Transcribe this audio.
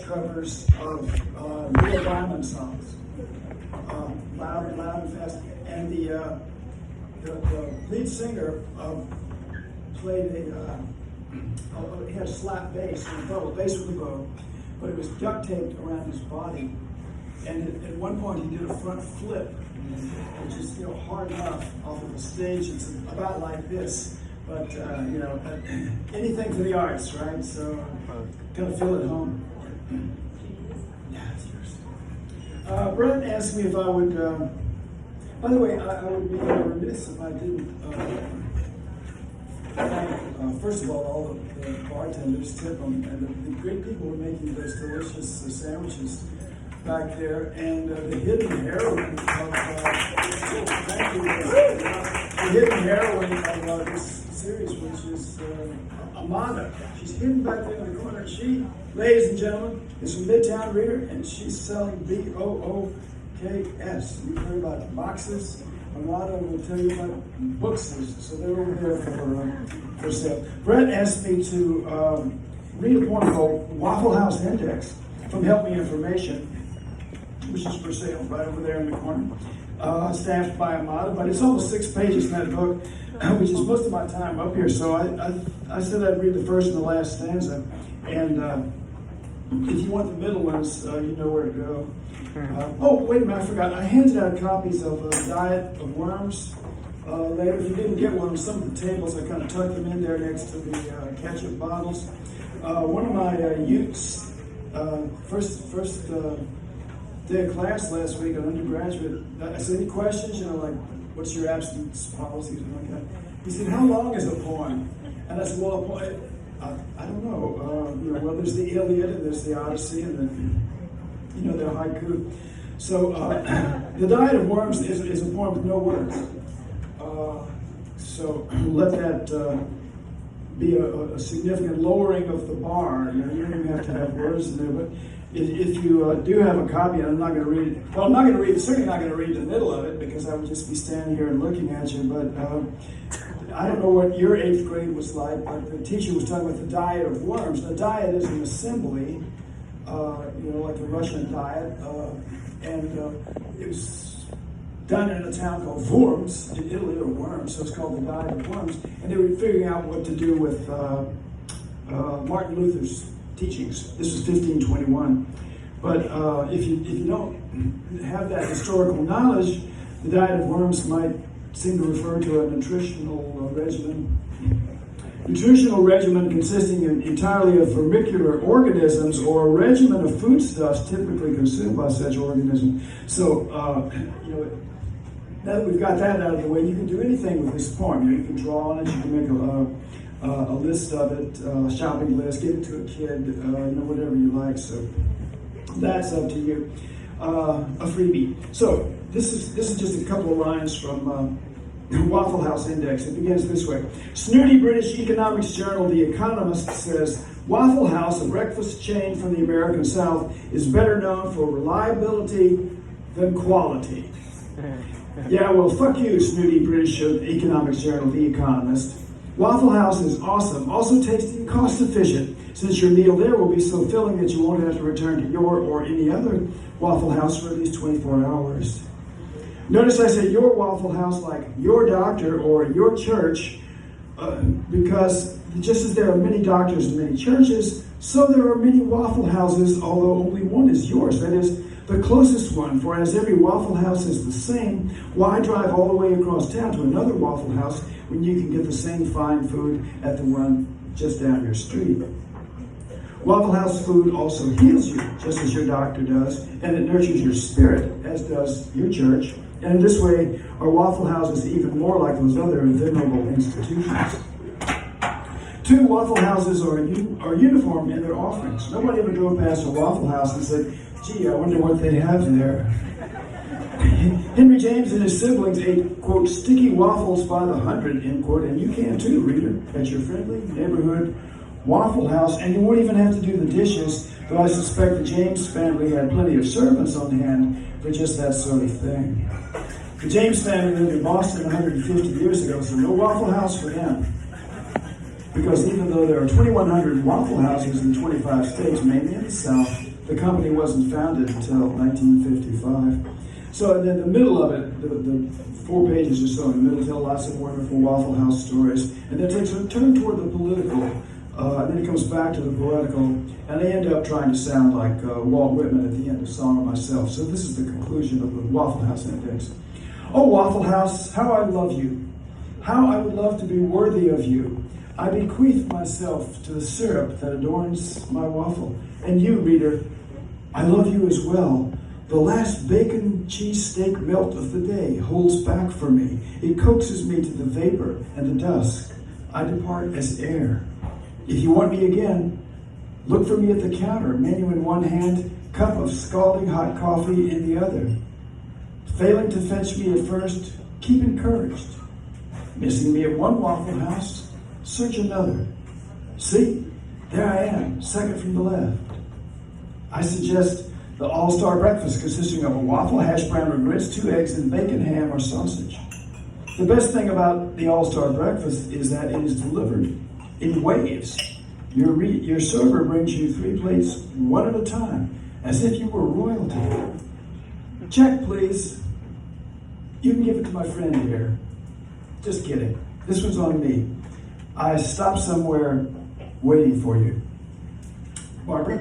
covers of Neil Diamond songs, loud and fast. And the lead singer played he had a slap bass and a bow, bass with a bow, but it was duct taped around his body. And at one point he did a front flip, which is hard enough off of the stage. It's about like this. But, anything for the arts, right? So, kind of feel at home. Yeah, it's yours. Brent asked me if I would, by the way, I would be remiss if I didn't thank, first of all the bartenders, tip them, and the great people who are making those delicious sandwiches back there, and the hidden heroine of, thank you, the hidden heroine of this series, which is Amanda. She's hidden back there in the corner. She, ladies and gentlemen, is from Midtown Reader, and she's selling BOOKS. You've heard about boxes. Amanda will tell you about bookses. So they're over there for sale. Brett asked me to read a poem called Waffle House Index from Help Me Information, which is for sale right over there in the corner. Staffed by Amada, but it's almost 6 pages in that book, which is most of my time up here. So I said I'd read the first and the last stanza, and if you want the middle ones, you know where to go. Oh, wait a minute, I forgot. I handed out copies of Diet of Worms later. If you didn't get one, some of the tables, I kind of tucked them in there next to the ketchup bottles. One of my youths, first day of class last week, an undergraduate, I said, any questions? Like, what's your absence policy? Something like that. He said, how long is a poem? And I said, well, a poem, I don't know. Well, there's the Iliad and there's the Odyssey and then, the haiku. So, the Diet of Worms is a poem with no words. So let that be a significant lowering of the bar. You don't even have to have words in there, but if you do have a copy, and I'm not going to read it. Well, I'm not going to read it. Certainly not going to read the middle of it because I would just be standing here and looking at you. But I don't know what your 8th grade was like, but the teacher was talking about the Diet of Worms. The Diet is an assembly, like the Russian Diet, and it was done in a town called Worms in Italy, or Worms, so it's called the Diet of Worms. And they were figuring out what to do with Martin Luther's teachings. This was 1521. But if you don't have that historical knowledge, the Diet of Worms might seem to refer to a nutritional regimen. Nutritional regimen consisting entirely of vermicular organisms, or a regimen of foodstuffs typically consumed by such organisms. So, now that we've got that out of the way, you can do anything with this poem. You can draw on it, you can make a list of it, a shopping list, give it to a kid, whatever you like. So that's up to you. A freebie. So this is just a couple of lines from Waffle House Index. It begins this way. Snooty British economics journal The Economist says, Waffle House, a breakfast chain from the American South, is better known for reliability than quality. Yeah, well, fuck you, snooty British economics journal The Economist. Waffle House is awesome, also tasty and cost efficient, since your meal there will be so filling that you won't have to return to your or any other Waffle House for at least 24 hours. Notice I said your Waffle House, like your doctor or your church, because just as there are many doctors and many churches, so there are many Waffle Houses, although only one is yours. That is, the closest one, for as every Waffle House is the same, why drive all the way across town to another Waffle House when you can get the same fine food at the one just down your street? Waffle House food also heals you, just as your doctor does, and it nurtures your spirit, as does your church. And in this way, our Waffle Houses even more like those other venerable institutions. 2 Waffle Houses are uniform in their offerings. Nobody ever drove past a Waffle House and said, gee, I wonder what they have there. Henry James and his siblings ate, quote, sticky waffles by the 100, end quote, and you can too, reader, at your friendly neighborhood Waffle House, and you won't even have to do the dishes, though I suspect the James family had plenty of servants on hand for just that sort of thing. The James family lived in Boston 150 years ago, so no Waffle House for them. because even though there are 2,100 Waffle Houses in 25 states, mainly in the South, the company wasn't founded until 1955. So in the middle of it, the 4 pages or so in the middle tell lots of wonderful Waffle House stories, and then takes a turn toward the political, and then it comes back to the poetical, and they end up trying to sound like Walt Whitman at the end of Song of Myself. So this is the conclusion of the Waffle House Index. Oh, Waffle House, how I love you. How I would love to be worthy of you. I bequeath myself to the syrup that adorns my waffle. And you, reader, I love you as well. The last bacon cheesesteak melt of the day holds back for me. It coaxes me to the vapor and the dusk. I depart as air. If you want me again, look for me at the counter, menu in one hand, cup of scalding hot coffee in the other. Failing to fetch me at first, keep encouraged. Missing me at one Waffle House, search another. See, there I am, second from the left. I suggest the all-star breakfast consisting of a waffle, hash brown or grits, 2 eggs, and bacon, ham, or sausage. The best thing about the all-star breakfast is that it is delivered in waves. Your server brings you 3 plates, one at a time, as if you were royalty. Check, please. You can give it to my friend here. Just kidding. This one's on me. I stopped somewhere waiting for you. Barbara?